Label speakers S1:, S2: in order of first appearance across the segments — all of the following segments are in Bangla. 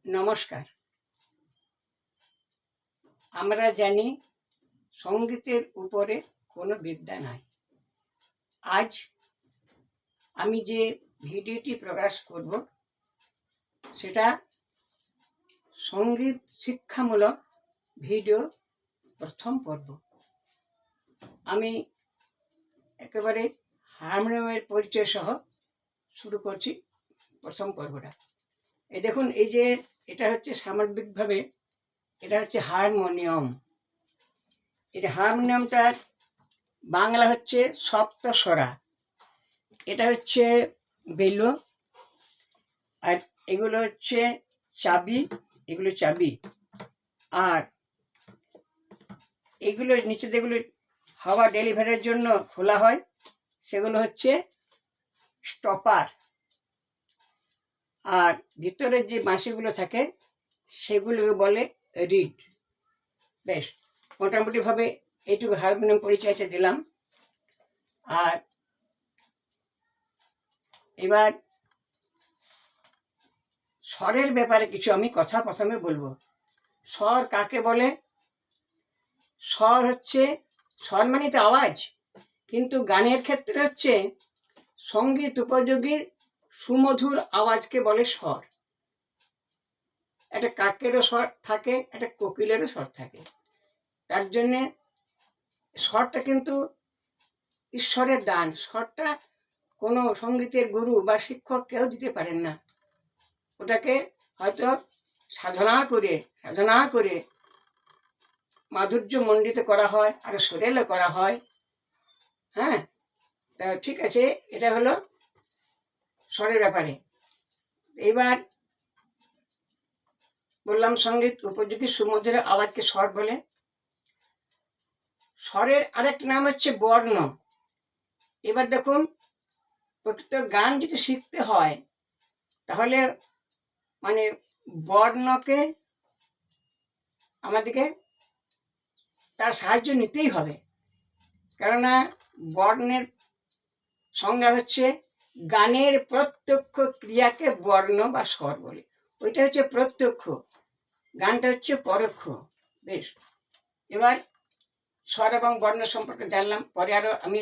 S1: নমস্কার। আমরা জানি সঙ্গীতের উপরে কোনো বিদ্যা নাই। আজ আমি যে ভিডিওটি প্রকাশ করব সেটা সঙ্গীত শিক্ষামূলক ভিডিও প্রথম পর্ব। আমি একেবারে হারমোনিয়ামের পরিচয় সহ শুরু করছি প্রথম পর্বটা। এই দেখুন, এই যে এটা হচ্ছে সামগ্রিকভাবে এটা হচ্ছে হারমোনিয়াম। এটা হারমোনিয়ামটার বাংলা হচ্ছে সপ্তস্বরা। এটা হচ্ছে বেলো, আর এগুলো হচ্ছে চাবি, এগুলো চাবি। আর এগুলো নিচে যেগুলো হাওয়া ডেলিভারির জন্য খোলা হয় সেগুলো হচ্ছে স্টপার। আর ভিতরের যে বাঁশিগুলো থাকে সেগুলোকে বলে রিড। বেশ, মোটামুটিভাবে এইটুকু হারমোনিয়াম পরিচয়টা দিলাম। আর এবার স্বরের ব্যাপারে কিছু আমি কথা প্রথমে বলবো। স্বর কাকে বলে? স্বর হচ্ছে, স্বর মানে তো আওয়াজ, কিন্তু গানের ক্ষেত্রে হচ্ছে সঙ্গীত উপযোগী সুমধুর আওয়াজকে বলে স্বর। একটা কাকেরও স্বর থাকে, একটা কোকিলেরও স্বর থাকে। তার জন্যে স্বরটা কিন্তু ঈশ্বরের দান। স্বরটা কোনো সঙ্গীতের গুরু বা শিক্ষক কেউ দিতে পারেন না। ওটাকে হয়তো সাধনা করে মাধুর্য মণ্ডিত করা হয়, আর সরেলও করা হয়। হ্যাঁ, তা ঠিক আছে, এটা হলো স্বরের ব্যাপারে। এবার বললাম সঙ্গীত উপযোগী সুমধুর আওয়াজকে স্বর বলে। স্বরের আরেকটা নাম হচ্ছে বর্ণ। এবার দেখুন, প্রকৃত গান যদি শিখতে হয় তাহলে মানে বর্ণকে আমাদেরকে তার সাহায্য নিতেই হবে। কেননা বর্ণের সংজ্ঞা হচ্ছে গানের প্রত্যক্ষ ক্রিয়াকে বর্ণ বা স্বর বলে। ওইটা হচ্ছে প্রত্যক্ষ, গানটা হচ্ছে পরোক্ষ। বেশ, এবার স্বর এবং বর্ণ সম্পর্কে জানলাম। পরে আরও আমি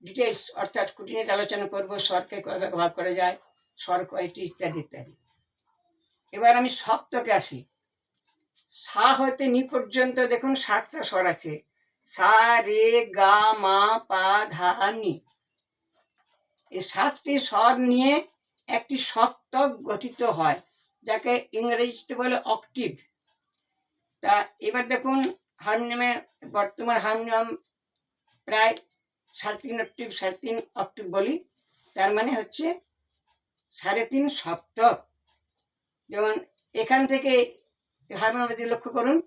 S1: ডিটেলস অর্থাৎ খুঁটিনাটি আলোচনা করবো, স্বরকে কয়ভাবে ভাগ করা যায়, স্বর কয়টি, ইত্যাদি ইত্যাদি। এবার আমি সপ্তকে আসি। সা হতে নি পর্যন্ত দেখুন 7টা স্বর আছে। সা, রে, গা, মা, পা, ধা, নি। এই 7টি স্বর নিয়ে একটি সপ্তক গঠিত হয়, যাকে ইংরেজিতে বলে অক্টিভ। তা এবার দেখুন, হারমোনিয়ামে বর্তমান হারমোনিয়াম প্রায় 3.5 অক্টিভ বলি। তার মানে হচ্ছে 3.5 সপ্তক। যেমন এখান থেকে হারমোনিয়াম লক্ষ্য করুন,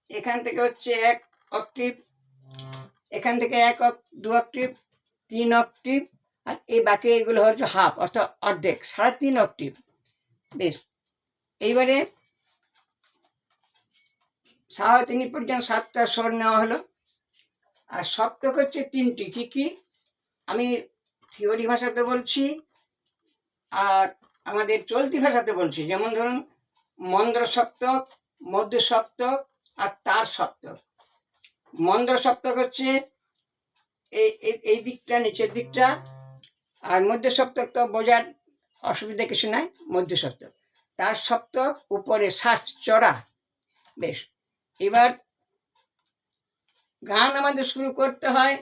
S1: এখান থেকে হচ্ছে 1 অক্টিভ, এখান থেকে 2 অক্টিভ, 3 অক্টিভ, আর এই বাকি এগুলো হচ্ছে হাফ, অর্থাৎ অর্ধেক, 3.5 অক্টিভ। বেশ, এইবারে সা হতে নি পর্যন্ত 7টা স্বর নেওয়া হলো। আর সপ্তক হচ্ছে 3টি। কি কি আমি থিওরি ভাষাতে বলছি আর আমাদের চলতি ভাষাতে বলছি। যেমন ধরুন মন্দ্র সপ্তক, মধ্য সপ্তক আর তার সপ্তক। মন্দ্র সপ্তক হচ্ছে এই দিকটা, নিচের দিকটা। আর মধ্য সপ্তক তো বোঝার অসুবিধা কিছু নাই, মধ্য সপ্তক। তার সপ্তক উপরে শ্বাস চড়া। বেশ, এবার গান আমাদের শুরু করতে হয়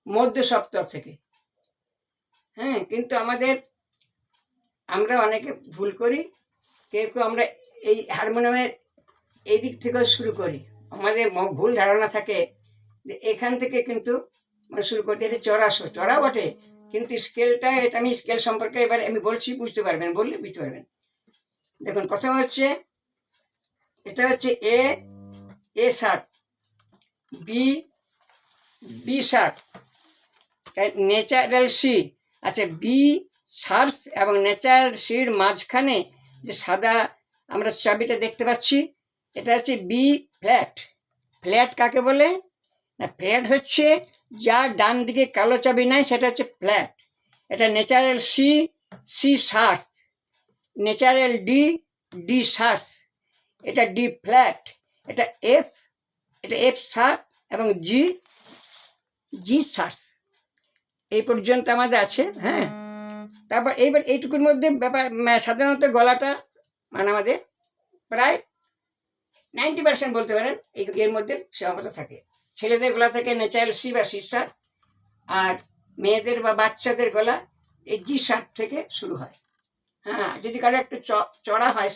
S1: মধ্য সপ্তক থেকে। হ্যাঁ, কিন্তু আমরা অনেকে ভুল করি। কেউ আমরা এই হারমোনিয়ামের এই দিক থেকে শুরু করি। আমাদের ভুল ধারণা থাকে যে এখান থেকে কিন্তু শুরু করতে, এটা চড়া বটে, কিন্তু স্কেলটা, এটা আমি স্কেল সম্পর্কে এবার আমি বলছি, বুঝতে পারবেন, বললে বুঝতে পারবেন। দেখুন, প্রথমে হচ্ছে এটা হচ্ছে A sharp, B sharp, natural C. আচ্ছা, বি শার্প এবং ন্যাচারাল সির মাঝখানে যে সাদা আমরা চাবিটা দেখতে পাচ্ছি, এটা হচ্ছে বি ফ্ল্যাট। ফ্ল্যাট কাকে বলে? না, ফ্ল্যাট হচ্ছে যার ডান দিকে কালো চাবি নাই, সেটা হচ্ছে ফ্ল্যাট। এটা natural C, C sharp, natural D, D sharp, এটা ডি ফ্ল্যাট, এটা এফ, এটা এফ শার্প এবং জি, জি শার্প। এই পর্যন্ত আমাদের আছে। হ্যাঁ, তারপর এইবার এইটুকুর মধ্যে ব্যাপার সাধারণত গলাটা মানে আমাদের প্রায় 90% বলতে পারেন এর মধ্যে সীমাবদ্ধ থাকে। ছেলেদের গলা থেকে ন্যাচারাল সি বা সি শার্প, আর মেয়েদের বা বাচ্চাদের গলা এই জি শার্প থেকে শুরু হয়। হ্যাঁ, যদি কারো একটু চড়া হয়,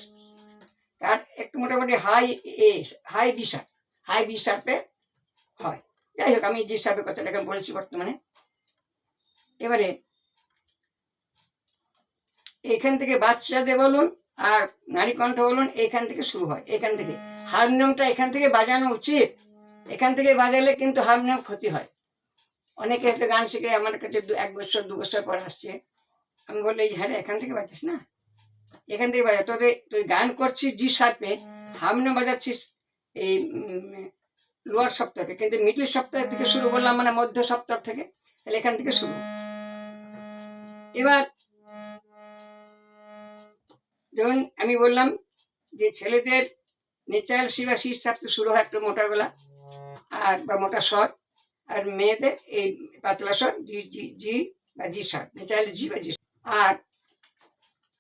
S1: তার একটু মোটামুটি high B sharp, high B শার্পে হয়। যাই হোক, আমি জি শার্পের কথাটাকে বলছি বর্তমানে। এবারে এখান থেকে বাচ্চাদের বলুন আর নারী কণ্ঠ বলুন, এখান থেকে শুরু হয়। এখান থেকে হারমোনিয়ামটা এখান থেকে বাজানো উচিত। এখান থেকে বাজালে কিন্তু হারমোনিয়াম ক্ষতি হয়। অনেকে একটা গান শিখে আমার কাছে 1 বছর 2 বছর পর আসছে, আমি বললে হ্যাঁ এখান থেকে বাজাস না, এখান থেকে বাজা, তবে তুই গান করছিস জি শার্পে, হারমোনিয়াম বাজাচ্ছিস এই লোয়ার সপ্তাহে, কিন্তু মিডল সপ্তাহ থেকে শুরু করলাম, মানে মধ্য সপ্তাহ থেকে, তাহলে এখান থেকে শুরু। এবার যেমন আমি বললাম যে ছেলেদের ন্যাচারাল সি বা সি শার্প শুরু হয় একটু মোটা গলা আর বা মোটা স্বর, আর মেয়েদের এই পাতলা স্বর জি জি জি বা জি শার্প, ন্যাচারাল জি বা জি। আর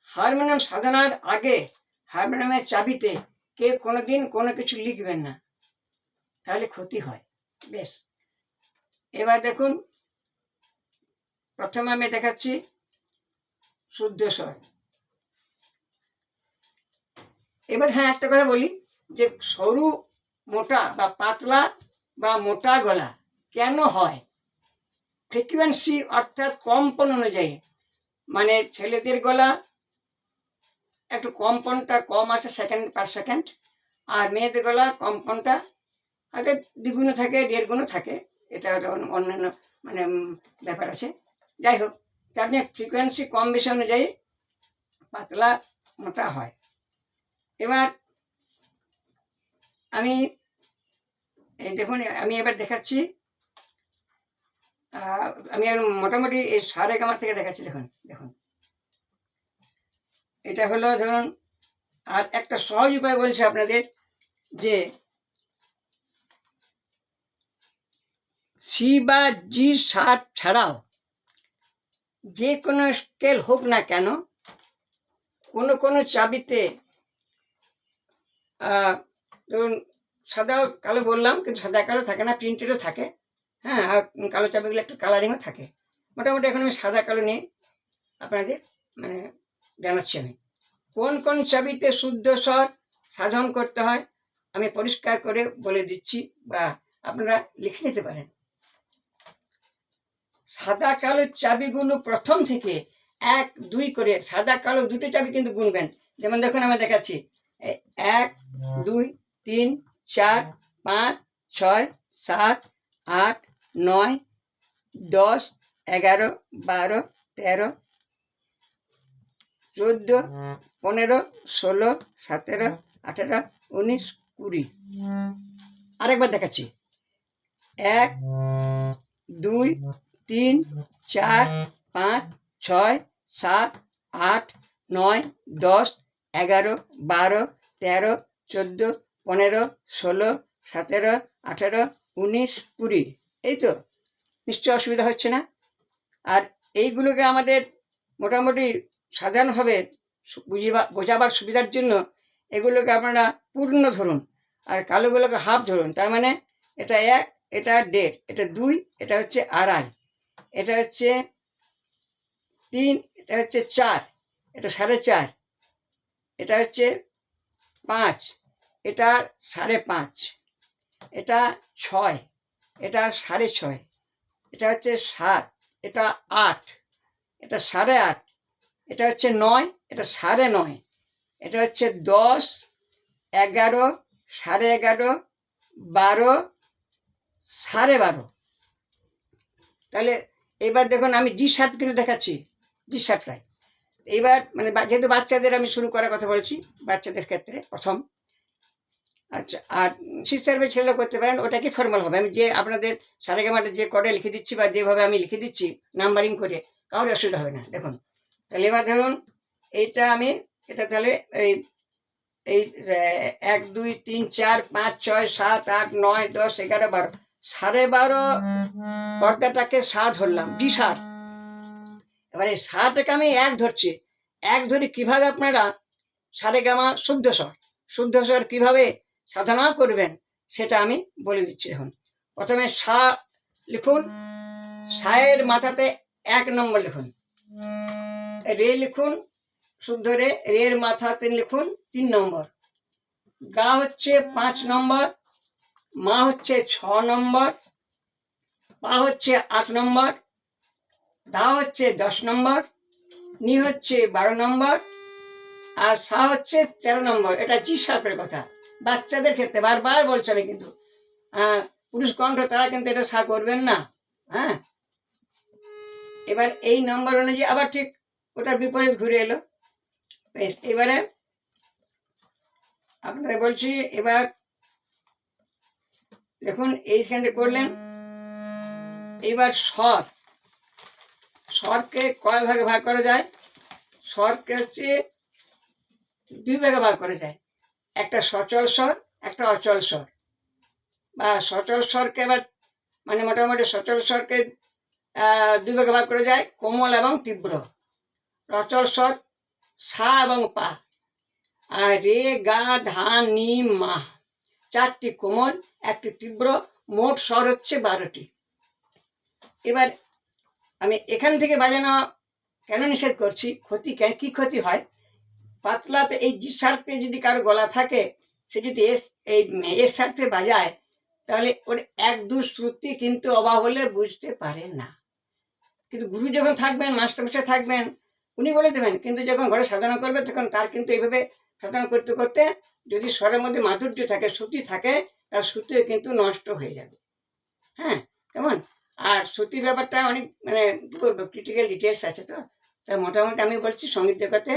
S1: হারমোনিয়াম সাধনার আগে হারমোনিয়ামের চাবিতে কেউ কোনোদিন কোনো কিছু লিখবেন না, তাহলে ক্ষতি হয়। বেশ, এবার দেখুন, প্রথমে আমি দেখাচ্ছি শুদ্ধ স্বর। এবার হ্যাঁ, একটা কথা বলি যে সরু মোটা বা পাতলা বা মোটা গলা কেন হয়? ফ্রিকুয়েন্সি অর্থাৎ কম্পন অনুযায়ী, মানে ছেলেদের গলা একটু কম্পনটা কম আসে সেকেন্ড পার সেকেন্ড, আর মেয়েদের গলা কম্পনটা আগে 2 গুণ থাকে, 1.5 গুণ থাকে, এটা অন্যান্য মানে ব্যাপার আছে। যাই হোক, তার মানে ফ্রিকোয়েন্সি কম বেশি অনুযায়ী পাতলা মোটা হয়। এবার আমি এই দেখুন, আমি এবার দেখাচ্ছি, আমি মোটামুটি এই সারেগামা থেকে দেখাচ্ছি। দেখুন দেখুন, এটা হলো ধরুন, আর একটা সহজ উপায় বলছি আপনাদের, যে সি বা জি শার্প ছাড়াও যে কোনো স্কেল হোক না কেন, কোনো কোনো চাবিতে ধরুন সাদা কালো বললাম, কিন্তু সাদা কালো থাকে না, প্রিন্টেডও থাকে। হ্যাঁ, আর কালো চাবিগুলো একটু কালারিংও থাকে। মোটামুটি এখন আমি সাদা কালো নিয়ে আপনাদের মানে জানাচ্ছি আমি কোন কোন চাবিতে শুদ্ধ স্বর সাধন করতে হয়, আমি পরিষ্কার করে বলে দিচ্ছি, বা আপনারা লিখে নিতে পারেন। সাদা কালো চাবিগুলো প্রথম থেকে 1 2 করে, সাদা কালো দুটো চাবি কিন্তু গুনবেন। যেমন দেখুন আমি দেখাচ্ছি, 1 2 3 4 5 6 7 8 9 10 11 12 13 14 15 16 17 18 19 20। আরেকবার দেখাচ্ছি, 1 2 3 4 5 6 7 8 9 10 11 12 13 14 15 16 17 18 19 20। এই তো, নিশ্চয় অসুবিধা হচ্ছে না। আর এইগুলোকে আমাদের মোটামুটি সাধারণভাবে বোঝাবার সুবিধার জন্য এগুলোকে আপনারা পূর্ণ ধরুন, আর কালোগুলোকে হাফ ধরুন। তার মানে এটা 1, এটা 1.5, এটা 2, এটা হচ্ছে 2.5, এটা হচ্ছে 3, এটা হচ্ছে 4, এটা 4.5, এটা হচ্ছে 5, এটা 5.5, এটা 6, এটা 6.5, এটা হচ্ছে 7, এটা 8, এটা 8.5, এটা হচ্ছে 9, এটা 9.5, এটা হচ্ছে 10, 11, 11.5, 12, 12.5। তাহলে এবার দেখুন, আমি জি শার্প কিন্তু দেখাচ্ছি, জি শার্পটাই। এইবার মানে যেহেতু বাচ্চাদের আমি শুরু করার কথা বলছি, বাচ্চাদের ক্ষেত্রে প্রথম। আচ্ছা, আর শিশার্ভে ছেলেরা করতে পারেন, ওটা কি ফর্মাল হবে। আমি যে আপনাদের সারেগামাটা যে কডে লিখে দিচ্ছি বা যেভাবে আমি লিখে দিচ্ছি নাম্বারিং করে, কারোর অসুবিধা হবে না। দেখুন, তাহলে এবার ধরুন এইটা আমি, এটা তাহলে এই এই 1 2 3 4 5 6 7 8 9 10 11 12 12.5 পর্দাটাকে সা ধরলাম, ডি সার। এবারে সাটাকে আমি এক ধরছি, এক ধরে কিভাবে আপনারা সারেগামা শুদ্ধ স্বর কিভাবে সাধনা করবেন সেটা আমি বলে দিচ্ছি। এখন প্রথমে সা লিখুন, সায়ের মাথাতে 1 নম্বর লিখুন, রে লিখুন শুদ্ধ রে, রের মাথাতে লিখুন 3 নম্বর, গা হচ্ছে 5 নম্বর, মা হচ্ছে 6 নম্বর, পা হচ্ছে 8 নম্বর, ধা হচ্ছে 10 নম্বর, নি হচ্ছে 12 নম্বর, আর সা হচ্ছে 13 নম্বর। এটা জি সার্পের কথা, বাচ্চাদের ক্ষেত্রে বারবার বলছে আমি, কিন্তু পুরুষ কণ্ঠ তারা কিন্তু এটা সা করবেন না। হ্যাঁ, এবার এই নম্বর অনুযায়ী আবার ঠিক ওটার বিপরীত ঘুরে এলো। বেশ, এবারে আপনাদের বলছি, এবার দেখুন এইখানে করলেন। এবার স্বরকে কয় ভাগে ভাগ করা যায়? স্বরকে হচ্ছে 2 ভাগে ভাগ করা যায়, একটা সচল স্বর, একটা অচল স্বর। বা সচল স্বরকে এবার মানে মোটামুটি সচল স্বরকে 2 ভাগে ভাগ করা যায়, কোমল এবং তীব্র। অচল স্বর সা এবং পা, আর রে গা ধা নি মা, 4টি কোমল, 1টি তীব্র, মোট স্বর হচ্ছে 12টি। এবার আমি এখান থেকে বাজানো কেন নিষেধ করছি, কি ক্ষতি হয়? পাতলাতে এই জি সার্পে যদি কারো গলা থাকে, সে যদি এস সার্পে বাজায়, তাহলে ওর 1-2 শ্রুতি কিন্তু অভাব হলে বুঝতে পারে না। কিন্তু গুরু যখন থাকবেন, মাস্টারমশাই থাকবেন, উনি বলে দেবেন। কিন্তু যখন ঘরে সাধনা করবে তখন তার কিন্তু এইভাবে সাধনা করতে করতে যদি স্বরের মধ্যে মাধুর্য থাকে, শ্রুতি থাকে, তার শ্রুতিও কিন্তু নষ্ট হয়ে যাবে। হ্যাঁ, কেমন? আর শ্রুতির ব্যাপারটা অনেক মানে ক্রিটিক্যাল ডিটেলস আছে, তো তাই মোটামুটি আমি বলছি সঙ্গীত জগতে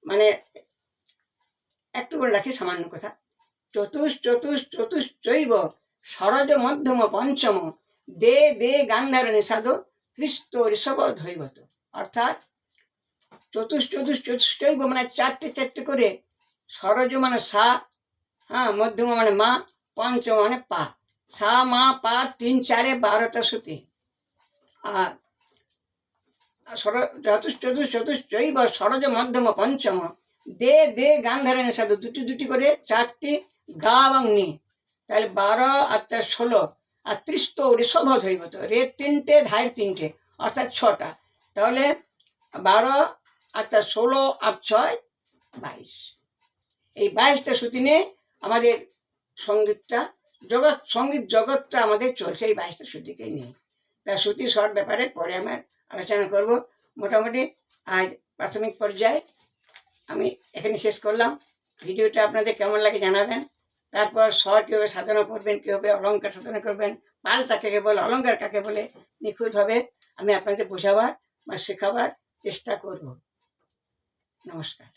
S1: মানে একটু বলে রাখি সামান্য কথা। চতুশ্চৈব সরজ মধ্যম পঞ্চম দে দে গান্ধার নিষাদ ক্রিস্ত ঋষভ ধৈবত। অর্থাৎ চতুশ্চৈব মানে 4টে করে, সরজ মানে সা, হ্যাঁ, মধ্যম মানে মা, পঞ্চম মানে পা। সা মা পা 3 4 12টা শ্রুতি। আর চতুশ্চৈব সরজ মধ্যম পঞ্চম দে দে গান্ধারে নিষাদ, 2টি করে, 4টি গা এবং নি, তাহলে 12 আর 4 16, আর 30 ঋষভ ধৈবত, রে 3টে, ধায়ের 3টে, অর্থাৎ 6টা। তাহলে 12 আর 4 16 আর 6 22। এই 22টা শ্রুতি নিয়ে আমাদের সঙ্গীত জগৎটা আমাদের চলছে, এই 22টা শ্রুতিকে নিয়ে। তা শ্রুতি স্বর ব্যাপারে পরে আমার আলোচনা করব। মোটামুটি আজ প্রাথমিক পর্যায়ে আমি এখানে শেষ করলাম। ভিডিওটা আপনাদের কেমন লাগে জানাবেন। তারপর স্বর কীভাবে সাধনা করবেন, কীভাবে অলঙ্কার সাধনা করবেন, পাল্টা কাকে বলে, অলঙ্কার কাকে বলে, নিখুঁতভাবে আমি আপনাদের বোঝাবার বা শেখাবার চেষ্টা করব। নমস্কার।